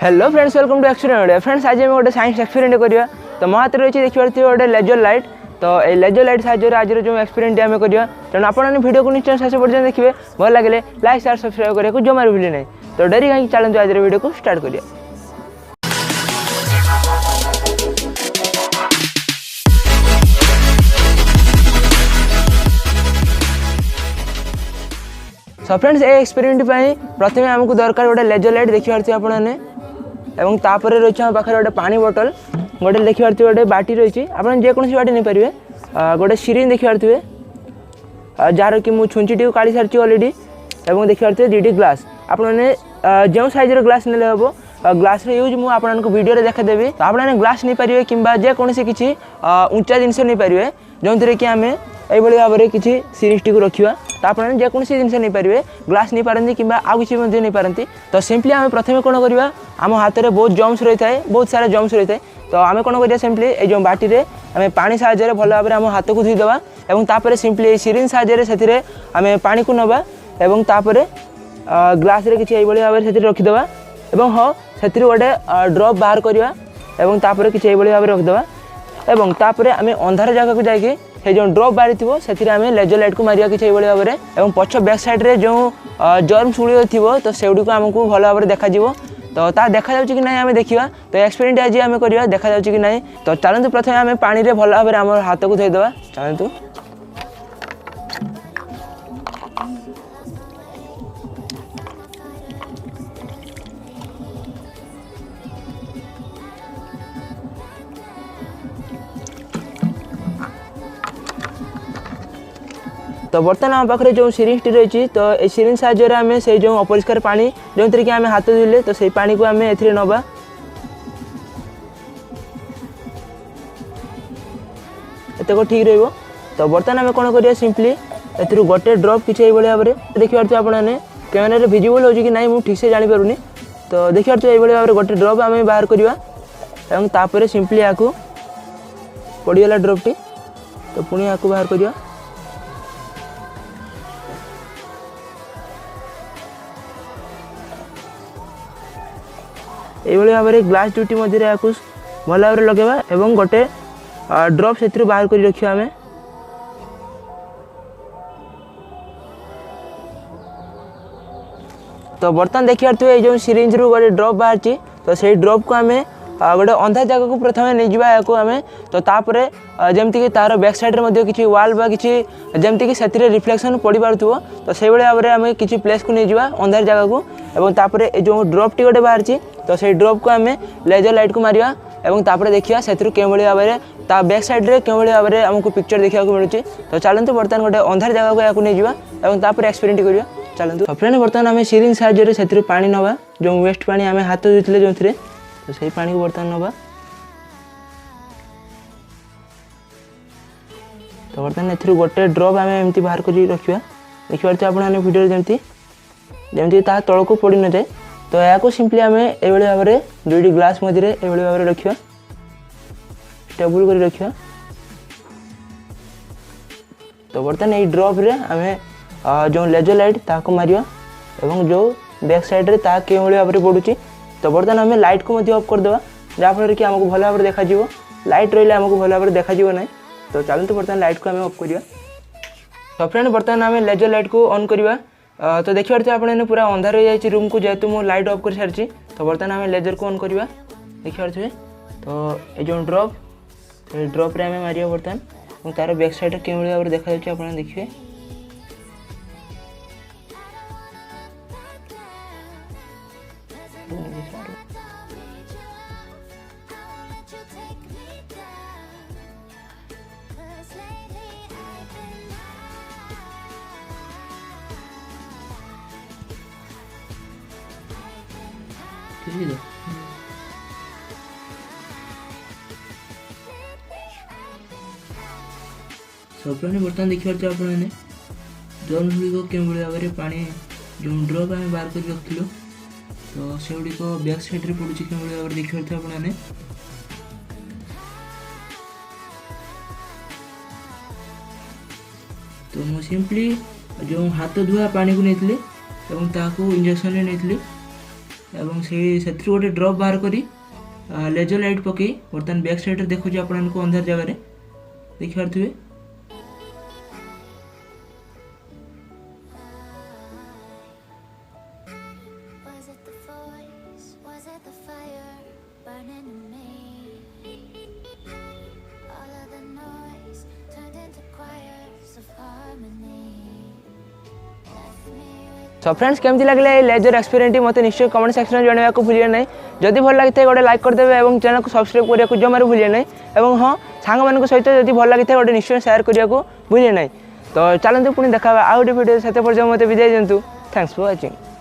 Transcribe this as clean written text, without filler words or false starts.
Hello friends, welcome to experiment. Friends, आज हम गोटे साइंस एक्सपेरिमेंट करवा। तो मो हाथ रही देखिए गोटे लेजर लाइट। तो ये लेजर लाइट साहाଯ୍य आज जो एक्सपेरिमेंट आम करवा, तेणु आपने वीडियो को निश्चय शेष पर्यटन देखिए। भल लगे लाइक शेयर सब्सक्राइब करने को जमार भूल नहीं। तो डेरी कहीं चलते आज वीडियो को स्टार्ट करिए। सो फ्रेंड्स, ये एक्सपेरिमेंट प्रथम आमको दरकार गोटे लेजर लाइट देखी पार्थे आपने। एवं तापर रही आम पाखे गोटे पानी बोतल, गोटे देखी पार्थे गोटे बाटी रही। आप जेकोसी बाटी नहीं पारे। गोटे सिरिंज देखी पार्थे जार कि मुझे छुंची काढ़ी सारी अलरेडी। और देखी पार्थे दुईटी ग्लास। आपने जो साइजर ग्लास ने हम ग्लास यूज मुझे वीडियो देखादेवी। तो आपने ग्लास नहीं पारे कि जेकोसी किसी ऊंचा जिनस नहीं पारे जो थे कि आम यही भाव में किसी सिरिंज टी रखा। तो आपने जेकोसी जिनस नहीं पारे, ग्लास नहीं पारती कि आउ किसी नहीं पारती। तो सिंपली आम प्रथम कौन करवा, आम हाथ में बहुत जम्स रही है, बहुत सारा जम्स रही है। तो आम कौन करिया सिंपली ये जो बाटी रे आम पानी साहाय्य भल भाव में आम हाथ को धोईदेवा। और तापर सिंपली सिरिंज साहाय्य से आम पानी को नवा और तापर ग्लास रे किसी भाव में रखिदेवा। और हाँ, से गोटे ड्रप बाहर करवा और तापर किसी भाव में रखिदेवा। और तापर आम अंधार जगह को जाकि से जो ड्रप बाहरी थो से आम लेजर लाइट को मारिया किसी भाव में। और पछ बैक साइड रे जो जर्म्स गुड़ थो तो से गुड़ी आमको भल भाव में देखा। तो ता देखा कि ना आम देखा। तो एक्सपेरिमेंट आज आम करवा देखा कि ना। तो चलते प्रथम आम पानी रे भल भाव में आम हाथ को धोईदेवा। चलतु तो बर्तमान आम पाखे जो सिरिंज टी रही। तो ये सिरिंज साहाय्य आम से जो अपरिष्कार पानी जो थे कि आम हाथ धोले तो से पानी को आम ए नवा। एतक ठीक रही। तो बर्तमान आम कौन करिया सिंपली ए गोटे ड्रप किसी भाव में देखी पार्थे आपने कैमेरा विजिबल हो कि ना मुझे ठीक से जानीपारूनी। तो देखी पार्थे ये भाव में गोटे ड्रप आम बाहर करवा और तापर सिंपली या पड़गला ड्रप टी। तो पुणी या बाहर करवा। ये भाव में ग्लास दुटी मध्य भल भाव में लगेगा और गोटे ड्रप से बाहर कर रखा आम। तो बर्तमान देखी पार्थे जो सिरिंज रू गोटे ड्रप बाहर। तो से ड्रप को आम गोटे अंधा जगह को प्रथम नहीं जावा आम। तो तापर जमती कि तार बैक साइड में किसी वाल बा किसी जमती कि से रिफ्लेक्शन पड़ पार्थो। तो से भाव में आम किसी प्लेस को नहीं जावा अंधार जगह को। और तापर जो ड्रप टी गोटे बाहर। तो से ड्रप को आम लेजर लाइट को मारिया और तापर देखिए से भाव में ता बैक साइड रे क्यों भाव में आमको पिक्चर देखा मिलूँ। तो चलते बर्तमान गोटे अंधार जगह को या नहीं जावा और तापर एक्सपेरिमेंट करवा। चलते फ्रेंड, बर्तमान आम सिरिंज साहाय्य से पानी नवा जो वेस्ट पानी आम हाथ धोते जो थे। तो सही पानी को बर्तमान नवा। तो बर्तमान ए गोटे ड्रप आम एमती बाहर कर रखा। देखिए आपने वीडियो जमी ता तल को पड़ न जाए। तो या सिंपली आम ये भाव में दुईटी ग्लास मध्य ये भाव में रखा, स्टेबल कर रखा। तो बर्तमान ये ड्रप रे आम जो लेजर लाइट ताको मारिया और जो बैक साइड रे ता के भाव में पड़ुची। तो बर्तमान आम लाइट को ऑफ करदे जहाँफल कि आमको भल भाव में देखा। लाइट रही आमको भल भाव में देखा ना। तो चलते बर्तमान लाइट को आम ऑफ करवा। तो फ्रेंड, बर्तमान आम लेजर लाइट को ऑन करवा। तो देखी पार्थे आपने पूरा अंधार हो जाए रूम को जेहेतु मुझे लाइट ऑफ कर सारी। तो बर्तमान आम लेजर को ऑन करवा। देखी पार्थे तो ये जो ड्रप रे आम मारिया बर्तमान और तार बैक साइड के भाव में देखा आप देखिए। सपने बर्तमान देखी पार्थे आपने जर्म गुड़िक के भाव में पानी जो ड्रप आम बाहर कर रखिलु। तो से गुड़िक बैक साइड रे पड़ुची के भाव में देखी पार्थे आपने। तो मु सिंपली जो हाथ धुआ पानी को नहीं इंजेक्शन नहीं एवं से गोटे ड्रप बाहर करी लेजर लाइट पकई बर्तमान बैक साइड देखुची आपको अंधार जगह देखिपे। सो फ्रेंड्स केमती लगे लेजर एक्सपेरिमेंट मत निश्चय कमेंट सेक्शन में जनवाक भूलिए ना। जदि भल लगी था गोटे लाइक करदे और चैनल को सब्सक्राइब करने को जमार भूलिए ना। और हाँ सांग सहित जब भल लगी था गोटे निश्चय शेयर करने को भूलिए ना। तो चलते पुणी देखा आउ गोटे भिडियो से मत विदाय दिंतु। Thanks for watching.